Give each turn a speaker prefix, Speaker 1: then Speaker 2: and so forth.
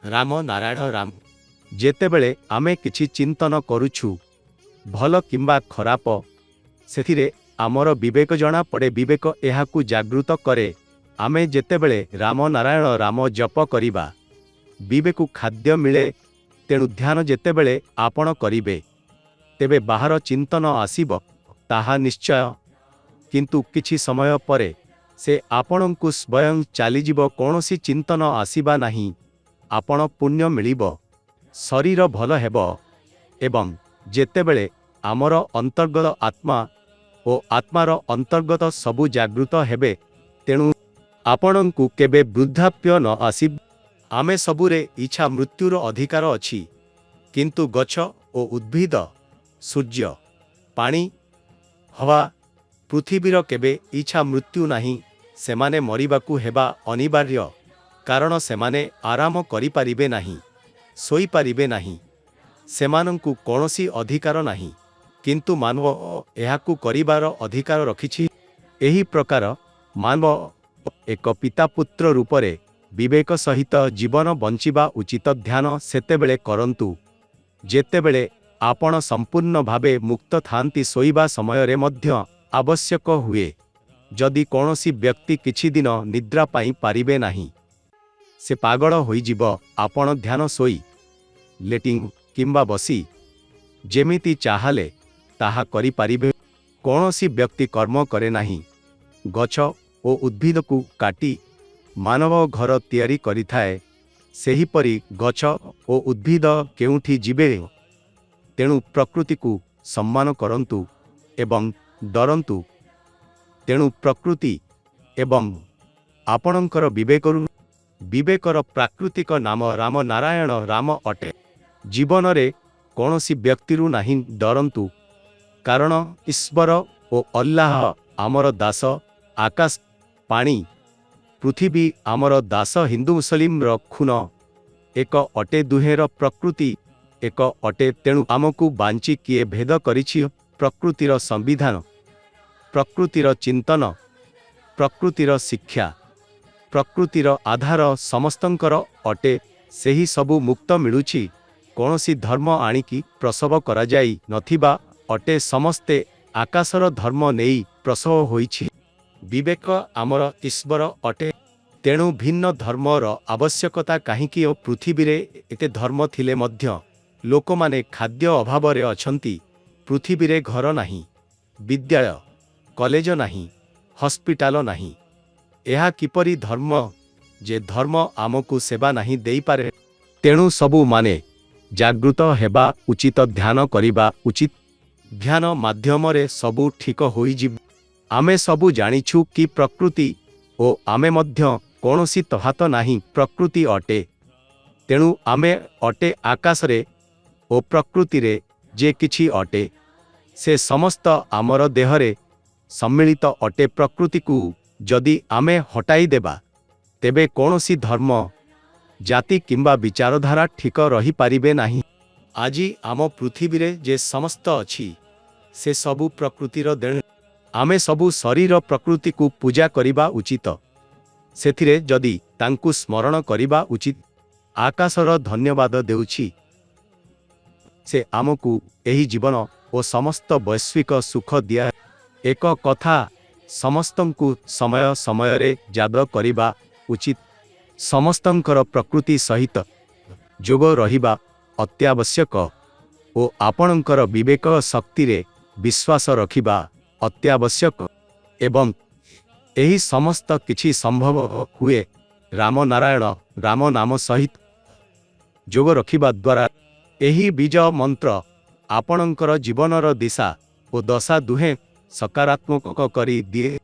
Speaker 1: राम नारायण राम जेतेबेले आमे किछि चिंतन करुछु भल किंबा खराप सेथिरे आमर विवेक जना पड़े। विवेक एहाकु जागृत करे। आमे जेतेबेले राम नारायण राम जप करिबा विवेकु खाद्य मिले। तेणु ध्यान जेतेबेले आपण करिबे तेबे बाहर चिंतन आसीब ताहा निश्चय, किंतु किछि समय परे से आपणंकु स्वयं चलीजिब। कौनसी चिंतन आसीबा नहीं। आपण पुण्य मिलिब, शरीर भल हेब एवं जेतेबेले आमर अंतर्गत आत्मा ओ आत्मार अंतर्गत सबु जागृत हेबे तेणु आपणंकु केबे वृद्धाप्य न आसीब। आमे सबुरे इच्छा मृत्युर अधिकार अछि, किंतु गछ ओ उद्भिद, सूर्य, पानी, हवा, पृथिवीर केबे इच्छा मृत्यु नाही। सेमाने मरिबाकू हेबा अनिवार्य, कारण सेमाने आराम करि पारिबे नाही, सोई पारिबे नाही। सेमानंकु कौनसी अधिकार नाही, किंतु मानव एहाकू करिबार अधिकार रखिछि। एही प्रकार मानव एक पिता पुत्र रूपरे विवेक सहित जीवन बंचिबा उचित। ध्यान सेतेबेले करंतु जेतेबेले आपण संपूर्ण भावे मुक्त थांती। सोईबा समयरे मध्य आवश्यक हुए। जदि कौनसी व्यक्ति किछि दिन निद्रा पाई पारिबे नाही, से पागल होई जीव। आपण ध्यान सोई लेटिंग किंबा बसी जेमिति चाहले ताहा करि पारिबे। कौनसी व्यक्ति कर्म करे नाही। गछ ओ उद्भिद को काटी मानव घर तैयारी करिथाए, सेहिपरि गछ ओ उद्भिद केउठी जीवे। तेणु प्रकृति को सम्मान करंतु एवं डरंतु। तेणु प्रकृति एवं आपणंकर विवेकरु विवेकर प्राकृतिक नाम राम नारायण राम अटे। जीवन रे कौनसी व्यक्तिरु नाही डरंतु, कारण ईश्वर ओ अल्लाह आमर दास। आकाश पानी पृथ्वी आमर दास। हिंदू मुस्लिम र खून एक अटे, दुहेर प्रकृति एक अटे। तेणु आमकु बांची किए भेद करिछि। प्रकृतिर संविधान, प्रकृतिर चिंतन, प्रकृतिर शिक्षा, प्रकृतिर आधार समस्तंकर अटे। सेही सबु मुक्त मिलुछि। कौनसी धर्म आनिकी प्रसव करा जाई नथिबा अटे। समस्ते आकाशर धर्म नेई प्रसव होइछि। विवेक आमर ईश्वर अटे। तेणु भिन्न धर्मर आवश्यकता काहीकि। ओ पृथ्वी रे एते धर्म थिले मध्य लोकमाने खाद्य अभाव रे अछंती। पृथ्वी रे घर नाही, विद्यालय कॉलेज नाही, हॉस्पिटल नाही। एहा किपरि धर्म जे धर्म आमकु सेवा नाही देई पारे। तेणु सबु माने जागृत हेबा उचित, ध्यान करिबा उचित। ध्यान माध्यम रे सबु ठीक होई जिब। आमे सबु जानिछु कि प्रकृति ओ आमे मध्य कौनसी तफात नाही। प्रकृति अटे, तेणु आमे अटे। आकाश रे ओ प्रकृति रे जे किछि अटे से समस्त आमर देहरे सम्मिलित अटे। प्रकृति को जदि आमे हटाई देबा तेबे कौनसी धर्म, जाति किंबा विचारधारा ठीक रही पारिबे नाही। आजी आम पृथ्वी रे जे समस्त अछि से सबु प्रकृतिर देण। आमे सबु शरीर प्रकृति को पूजा करिबा उचित। सेथिरे जदि तांकु स्मरण करिबा उचित। आकाशर धन्यवाद देउछि, से आमकु एही जीवन ओ समस्त वैश्विक सुख दिया। एक कथा समस्तंकु समय समय रे याद करिबा उचित। समस्तंकर प्रकृति सहित जोग रहिबा अत्यावश्यक ओ आपणंकर विवेक शक्ति रे विश्वास रखिबा अत्यावश्यक। एवं एही समस्त किछि संभव हुए राम नारायण राम नाम सहित जोग रखिबा द्वारा। एही बीज मंत्र आपणंकर जीवनर दिशा ओ दशा दुहे सकारात्मक करी दिए।